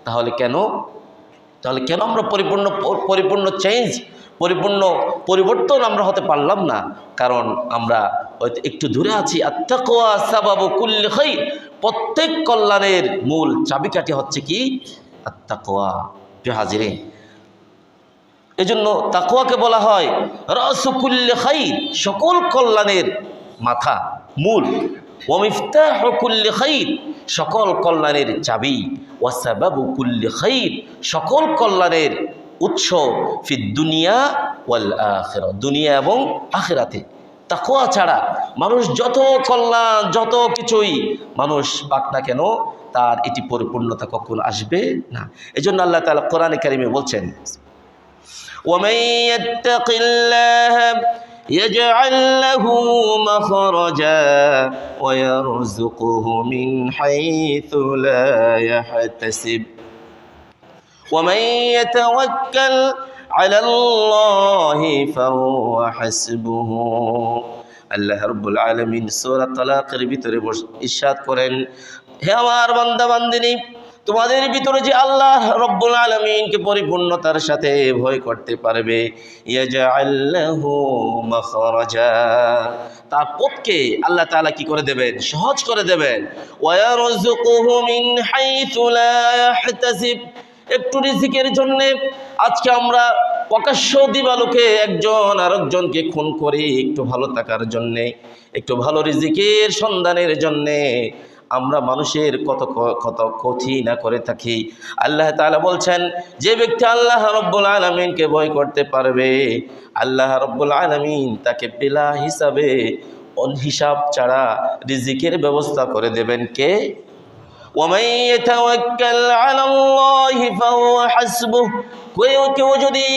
তাহলে কেন আমরা পরিপূর্ণ চেঞ্জ, পরিপূর্ণ পরিবর্তন আমরা হতে পারলাম না? কারণ আমরা হয়তো একটু দূরে আছি। আত্তাকওয়া সাবাবু কুল্লি খাইর, প্রত্যেক কল্যাণের মূল চাবিকাঠি হচ্ছে কি? আত্তাকওয়া। প্রিয় হাজিরিন, এজন্য তাকওয়াকে বলা হয় রাসু কুল্লি খাইর, সকল কল্যাণের মাথা, মূল। ওয়া মিফতাহু কুল্লি খাইর, সকল কল্যাণের চাবি। ওয়া সাবাবু কুল্লি খাইর, সকল কল্যাণের উৎস। ফিদ দুনিয়া ওয়াল আখিরা, দুনিয়া এবং আখিরাতে। তাকওয়া ছাড়া মানুষ যত কল্যাণ, যত কিছুই মানুষ পাক না কেন, তার এটি পরিপূর্ণতা কখনো আসবে না। এজন্য আল্লাহ তাআলা কোরআনে কারিমে বলছেন, ومن يتق الله يجعل له مخرجا ويرزقه من حيث لا يحتسب ومن يتوكل على الله فهو حسبه। আল্লাহ রাব্বুল আলামিন সূরা তালাকের ভিতরে ইরশাদ করেন, হে আমার বান্দা বান্দিনী, তোমাদের ভিতরে যে আল্লাহ রব্বুল আলামিনকে পরিপূর্ণতার সাথে ভয় করতে পারবে, ইয়াজআল লাহু মাখরাজা, তার পথকে আল্লাহ তাআলা কি করে দেবেন? সহজ করে দেবেন। ওয়া ইয়ারযুকুহু মিন হাইথু লা ইয়াহতাসিব, একটু রিজিকের জন্য আজকে আমরা প্রকাশ্য দিবালোকে একজন আরেকজনকে খুন করি, একটু ভালো থাকার জন্য, একটু ভালো রিজিকের সন্ধানের জন্য আমরা মানুষের কত ক্ষতি না করে থাকি। আল্লাহ তাআলা বলছেন, যে ব্যক্তি আল্লাহ রব্বুল আলামিনকে ভয় করতে পারবে, আল্লাহ রব্বুল আলামিন তাকে বিলা হিসাবে, হিসাব ছাড়া রিজিকের ব্যবস্থা করে দেবেন কে? وَمَن يَتَوَكَّلْ عَلَى اللَّهِ فَهُوَ حَسْبُهُ, কেউ যদি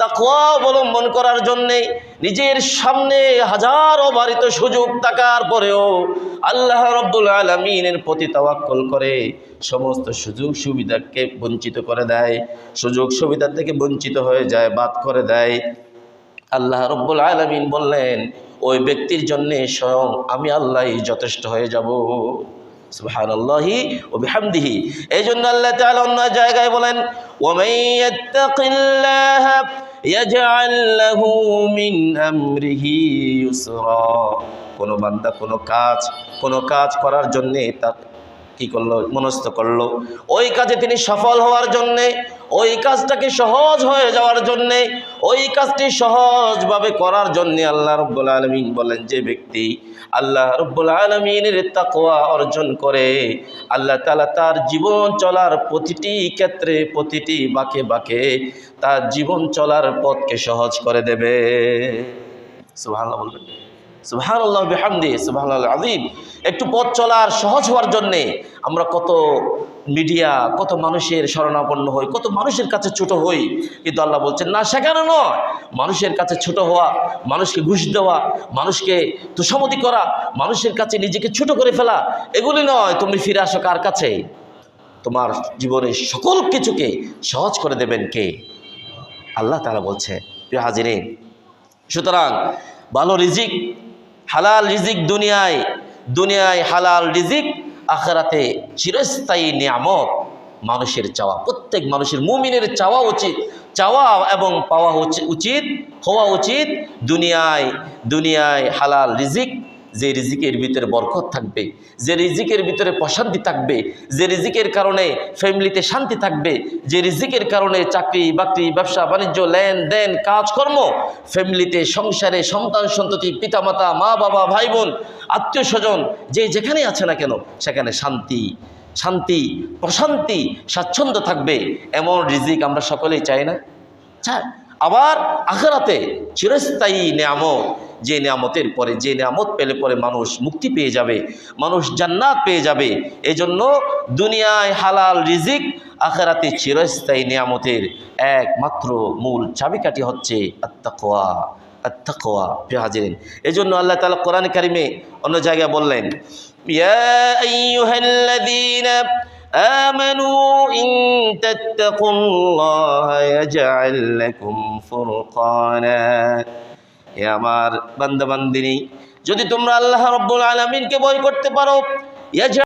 তাকওয়া অবলম্বন করার জন্যে নিজের সামনে হাজারো বারিত সুযোগ থাকার পরেও আল্লাহ রব্বুল আলামিনের প্রতি তাওয়াক্কুল করে সমস্ত সুযোগ সুবিধাকে বঞ্চিত করে দেয়, সুযোগ সুবিধা থেকে বঞ্চিত হয়ে যায়, বাদ করে দেয়, আল্লাহ রব্বুল আলামিন বললেন, ওই ব্যক্তির জন্যে স্বয়ং আমি আল্লাহই যথেষ্ট হয়ে যাব। সুবহানাল্লাহি ওয়া বিহামদিহি। এইজন্য আল্লাহ তাআলা অন্য জায়গায় বলেন, ওয়া মান ইয়াত্তাকিল্লাহা ইয়াজআল লাহু মিন আমরিহি ইউসরা, কোন বান্দা কোন কাজ করার জন্য তা কি করলো? মনস্থ করলো, ওই কাজে তিনি সফল হওয়ার জন্যে, ওই কাজটাকে সহজ হয়ে যাওয়ার জন্যে, ওই কাজটি সহজভাবে করার জন্যে আল্লাহ রব্বুল আলামিন বলেন, যে ব্যক্তি আল্লাহ রব্বুল আলামিনের তাকওয়া অর্জন করে, আল্লাহ তাআলা তার জীবন চলার প্রতিটি ক্ষেত্রে, প্রতিটি বাঁকে বাঁকে তার জীবন চলার পথকে সহজ করে দেবে। সুবহানাল্লাহ বলবেন, সুবহানাল্লাহ বিহামদিহি, সুবহানাল্লাহ আযীম। একটু পথ চলার সহজ হওয়ার জন্যে আমরা কত মিডিয়া, কত মানুষের শরণাপন্ন হই, কত মানুষের কাছে ছোট হই, কিন্তু আল্লাহ বলছেন না, সেখানে নয়। মানুষের কাছে ছোট হওয়া, মানুষকে ঘুষ দেওয়া, মানুষকে তোষামতি করা, মানুষের কাছে নিজেকে ছোট করে ফেলা, এগুলি নয়। তুমি ফিরে আসো কার কাছে? তোমার জীবনের সকল কিছুকে সহজ করে দেবেন কে? আল্লাহ তাআলা বলছে। প্রিয় হাজিরিন, সুতরাং ভালো রিজিক, হালাল রিজিক, দুনিয়ায় হালাল রিজিক, আখিরাতে চিরস্থায়ী নিয়ামত মানুষের চাওয়া, প্রত্যেক মানুষের, মুমিনের চাওয়া উচিত, চাওয়া এবং পাওয়া হওয়া উচিত দুনিয়ায় হালাল রিজিক, যে রিজিকের ভিতরে বরকত থাকবে, যে রিজিকের ভিতরে প্রশান্তি থাকবে, যে রিজিকের কারণে ফ্যামিলিতে শান্তি থাকবে, যে রিজিকের কারণে চাকরি বাকরি, ব্যবসা বাণিজ্য, লেনদেন, কাজকর্ম, ফ্যামিলিতে, সংসারে, সন্তান সন্ততি, পিতামাতা, মা বাবা, ভাই বোন, আত্মীয় স্বজন, যে যেখানে আছে না কেন সেখানে শান্তি, প্রশান্তি, স্বাচ্ছন্দ্য থাকবে, এমন রিজিক আমরা সকলেই চাই না? চাই। আবার আখিরাতে চিরস্থায়ী নিয়ামত, যে নিয়ামতের পরে, যে নিয়ামত পেলে পরে মানুষ মুক্তি পেয়ে যাবে, মানুষ জান্নাত পেয়ে যাবে। এজন্য দুনিয়ায় হালাল রিজিক, আখিরাতে চিরস্থায়ী নিয়ামতের একমাত্র মূল চাবিকাঠি হচ্ছে আত্তাকওয়া। প্রিয় হাজিরিন, এজন্য আল্লাহ তাআলা কোরআন কারিমে অন্য জায়গায় বললেন, ইয়া আইয়ুহাল্লাযীনা আমানু ইন তাত্তাকুল্লাহা ইয়াজআল লাকুম ফুরকানা, হে আমার বান্দা বান্দিনী, যদি তোমরা আল্লাহ রাব্বুল আলামিনকে ভয় করতে পারো,